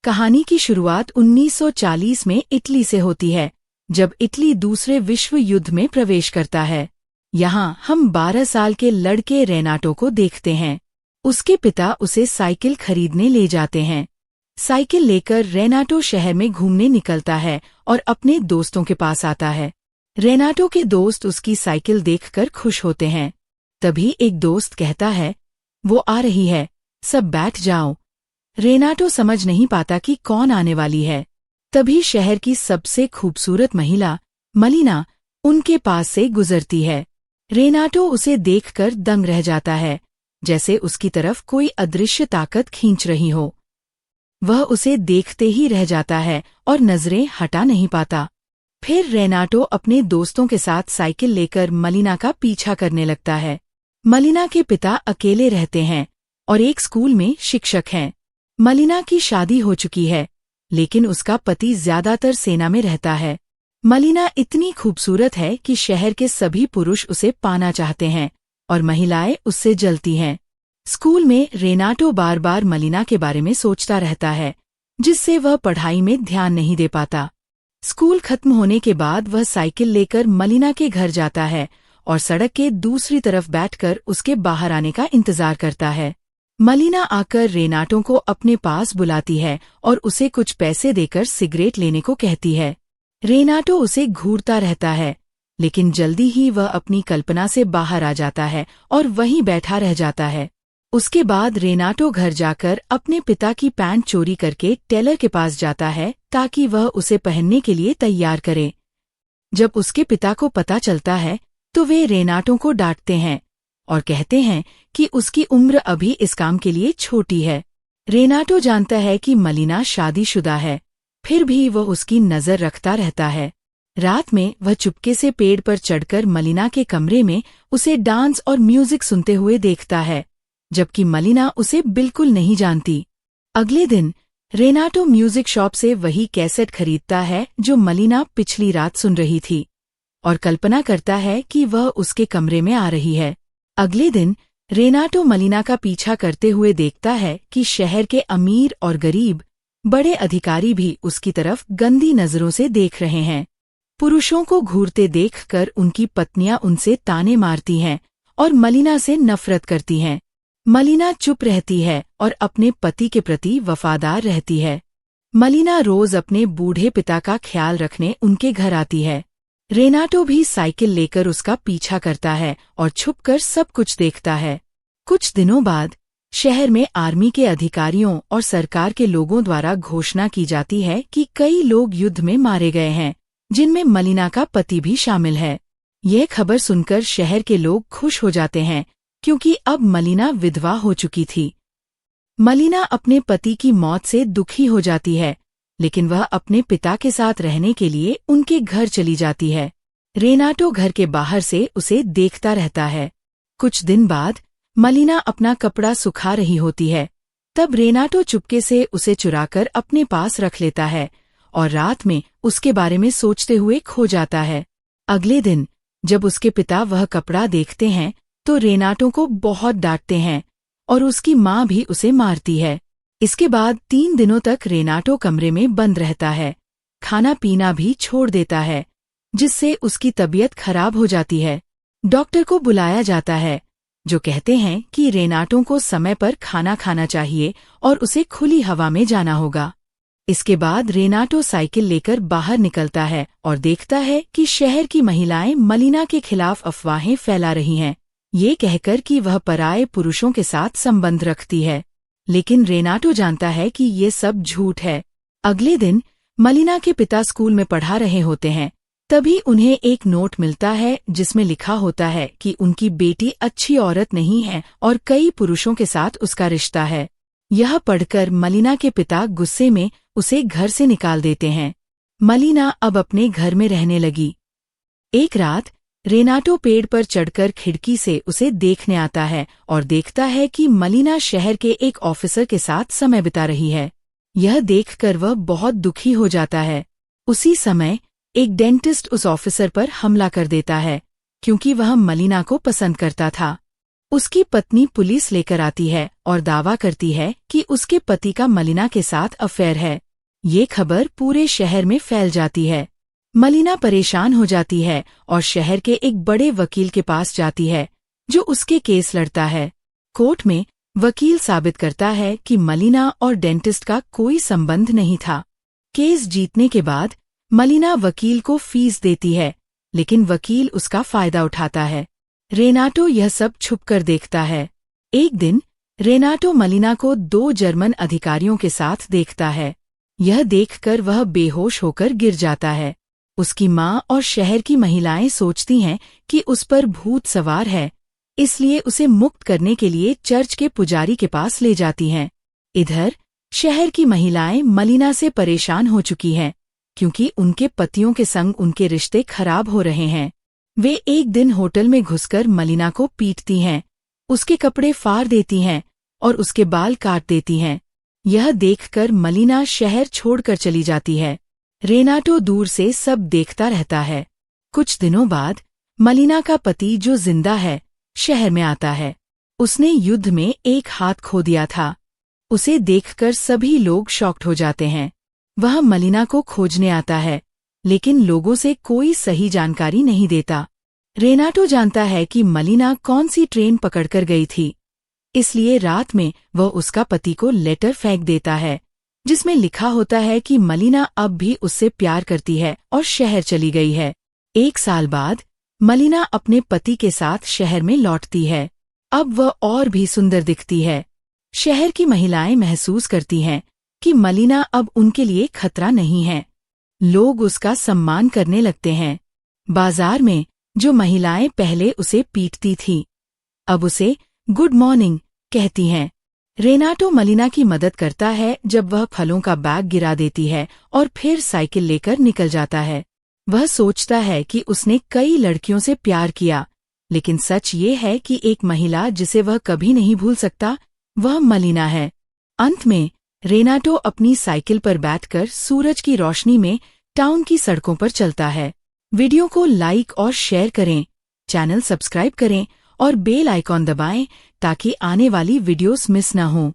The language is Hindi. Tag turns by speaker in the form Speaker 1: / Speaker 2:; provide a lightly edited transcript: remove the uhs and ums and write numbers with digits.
Speaker 1: कहानी की शुरुआत 1940 में इटली से होती है, जब इटली दूसरे विश्व युद्ध में प्रवेश करता है। यहाँ हम 12 साल के लड़के रेनाटो को देखते हैं। उसके पिता उसे साइकिल खरीदने ले जाते हैं। साइकिल लेकर रेनाटो शहर में घूमने निकलता है और अपने दोस्तों के पास आता है। रेनाटो के दोस्त उसकी साइकिल देखकर खुश होते हैं। तभी एक दोस्त कहता है, वो आ रही है, सब बैठ जाओ। रेनाटो समझ नहीं पाता कि कौन आने वाली है। तभी शहर की सबसे खूबसूरत महिला मलिना उनके पास से गुजरती है। रेनाटो उसे देखकर दंग रह जाता है, जैसे उसकी तरफ कोई अदृश्य ताकत खींच रही हो। वह उसे देखते ही रह जाता है और नजरें हटा नहीं पाता। फिर रेनाटो अपने दोस्तों के साथ साइकिल लेकर मलिना का पीछा करने लगता है। मलिना के पिता अकेले रहते हैं और एक स्कूल में शिक्षक हैं। मलिना की शादी हो चुकी है, लेकिन उसका पति ज्यादातर सेना में रहता है। मलिना इतनी खूबसूरत है कि शहर के सभी पुरुष उसे पाना चाहते हैं और महिलाएं उससे जलती हैं। स्कूल में रेनाटो बार बार मलिना के बारे में सोचता रहता है, जिससे वह पढ़ाई में ध्यान नहीं दे पाता। स्कूल खत्म होने के बाद वह साइकिल लेकर मलिना के घर जाता है और सड़क के दूसरी तरफ बैठकर उसके बाहर आने का इंतजार करता है। मलिना आकर रेनाटो को अपने पास बुलाती है और उसे कुछ पैसे देकर सिगरेट लेने को कहती है। रेनाटो उसे घूरता रहता है, लेकिन जल्दी ही वह अपनी कल्पना से बाहर आ जाता है और वहीं बैठा रह जाता है। उसके बाद रेनाटो घर जाकर अपने पिता की पैंट चोरी करके टेलर के पास जाता है ताकि वह उसे पहनने के लिए तैयार करे। जब उसके पिता को पता चलता है तो वे रेनाटो को डांटते हैं और कहते हैं कि उसकी उम्र अभी इस काम के लिए छोटी है। रेनाटो जानता है कि मलिना शादीशुदा है, फिर भी वह उसकी नजर रखता रहता है। रात में वह चुपके से पेड़ पर चढ़कर मलिना के कमरे में उसे डांस और म्यूजिक सुनते हुए देखता है, जबकि मलिना उसे बिल्कुल नहीं जानती। अगले दिन रेनाटो म्यूजिक शॉप से वही कैसेट खरीदता है जो मलिना पिछली रात सुन रही थी, और कल्पना करता है कि वह उसके कमरे में आ रही है। अगले दिन रेनाटो मलिना का पीछा करते हुए देखता है कि शहर के अमीर और गरीब बड़े अधिकारी भी उसकी तरफ गंदी नजरों से देख रहे हैं। पुरुषों को घूरते देखकर उनकी पत्नियां उनसे ताने मारती हैं और मलिना से नफरत करती हैं। मलिना चुप रहती है और अपने पति के प्रति वफादार रहती है। मलिना रोज अपने बूढ़े पिता का ख्याल रखने उनके घर आती है। रेनाटो भी साइकिल लेकर उसका पीछा करता है और छुपकर सब कुछ देखता है। कुछ दिनों बाद शहर में आर्मी के अधिकारियों और सरकार के लोगों द्वारा घोषणा की जाती है कि कई लोग युद्ध में मारे गए हैं, जिनमें मलिना का पति भी शामिल है। यह खबर सुनकर शहर के लोग खुश हो जाते हैं, क्योंकि अब मलिना विधवा हो चुकी थी। मलिना अपने पति की मौत से दुखी हो जाती है, लेकिन वह अपने पिता के साथ रहने के लिए उनके घर चली जाती है। रेनाटो घर के बाहर से उसे देखता रहता है। कुछ दिन बाद मलिना अपना कपड़ा सुखा रही होती है। तब रेनाटो चुपके से उसे चुराकर अपने पास रख लेता है और रात में उसके बारे में सोचते हुए खो जाता है। अगले दिन जब उसके पिता वह कपड़ा देखते हैं तो रेनाटो को बहुत डांटते हैं और उसकी माँ भी उसे मारती है। इसके बाद 3 दिनों तक रेनाटो कमरे में बंद रहता है। खाना पीना भी छोड़ देता है, जिससे उसकी तबीयत खराब हो जाती है। डॉक्टर को बुलाया जाता है, जो कहते हैं कि रेनाटो को समय पर खाना खाना चाहिए और उसे खुली हवा में जाना होगा। इसके बाद रेनाटो साइकिल लेकर बाहर निकलता है और देखता है कि शहर की महिलाएं मलिना के खिलाफ अफवाहें फैला रही हैं, ये कहकर कि वह पराये पुरुषों के साथ संबंध रखती है। लेकिन रेनाटो जानता है कि ये सब झूठ है। अगले दिन मलिना के पिता स्कूल में पढ़ा रहे होते हैं, तभी उन्हें एक नोट मिलता है जिसमें लिखा होता है कि उनकी बेटी अच्छी औरत नहीं है और कई पुरुषों के साथ उसका रिश्ता है। यह पढ़कर मलिना के पिता गुस्से में उसे घर से निकाल देते हैं। मलिना अब अपने घर में रहने लगी। एक रात रेनाटो पेड़ पर चढ़कर खिड़की से उसे देखने आता है और देखता है कि मलिना शहर के एक ऑफिसर के साथ समय बिता रही है। यह देखकर वह बहुत दुखी हो जाता है। उसी समय एक डेंटिस्ट उस ऑफिसर पर हमला कर देता है, क्योंकि वह मलिना को पसंद करता था। उसकी पत्नी पुलिस लेकर आती है और दावा करती है कि उसके पति का मलिना के साथ अफेयर है। ये खबर पूरे शहर में फैल जाती है। मलिना परेशान हो जाती है और शहर के एक बड़े वकील के पास जाती है, जो उसके केस लड़ता है। कोर्ट में वकील साबित करता है कि मलिना और डेंटिस्ट का कोई संबंध नहीं था। केस जीतने के बाद मलिना वकील को फीस देती है, लेकिन वकील उसका फायदा उठाता है। रेनाटो यह सब छुपकर देखता है। एक दिन रेनाटो मलिना को 2 जर्मन अधिकारियों के साथ देखता है। यह देखकर वह बेहोश होकर गिर जाता है। उसकी माँ और शहर की महिलाएं सोचती हैं कि उस पर भूत सवार है, इसलिए उसे मुक्त करने के लिए चर्च के पुजारी के पास ले जाती हैं। इधर शहर की महिलाएं मलिना से परेशान हो चुकी हैं, क्योंकि उनके पतियों के संग उनके रिश्ते खराब हो रहे हैं। वे एक दिन होटल में घुसकर मलिना को पीटती हैं, उसके कपड़े फाड़ देती हैं और उसके बाल काट देती हैं। यह देखकर मलिना शहर छोड़कर चली जाती है। रेनाटो दूर से सब देखता रहता है। कुछ दिनों बाद मलिना का पति, जो जिंदा है, शहर में आता है। उसने युद्ध में एक हाथ खो दिया था। उसे देखकर सभी लोग शॉक्ड हो जाते हैं। वह मलिना को खोजने आता है, लेकिन लोगों से कोई सही जानकारी नहीं देता। रेनाटो जानता है कि मलिना कौन सी ट्रेन पकड़कर गई थी, इसलिए रात में वह उसका पति को लेटर फेंक देता है, जिसमें लिखा होता है कि मलिना अब भी उससे प्यार करती है और शहर चली गई है। 1 साल बाद मलिना अपने पति के साथ शहर में लौटती है। अब वह और भी सुंदर दिखती है। शहर की महिलाएं महसूस करती हैं कि मलिना अब उनके लिए खतरा नहीं है। लोग उसका सम्मान करने लगते हैं। बाजार में जो महिलाएं पहले उसे पीटती थीं, अब उसे गुड मॉर्निंग कहती हैं। रेनाटो मलिना की मदद करता है जब वह फलों का बैग गिरा देती है और फिर साइकिल लेकर निकल जाता है। वह सोचता है कि उसने कई लड़कियों से प्यार किया, लेकिन सच ये है कि एक महिला जिसे वह कभी नहीं भूल सकता, वह मलिना है। अंत में रेनाटो अपनी साइकिल पर बैठकर सूरज की रोशनी में टाउन की सड़कों पर चलता है। वीडियो को लाइक और शेयर करें, चैनल सब्सक्राइब करें और बेल आइकॉन दबाएं ताकि आने वाली वीडियोस मिस न हों।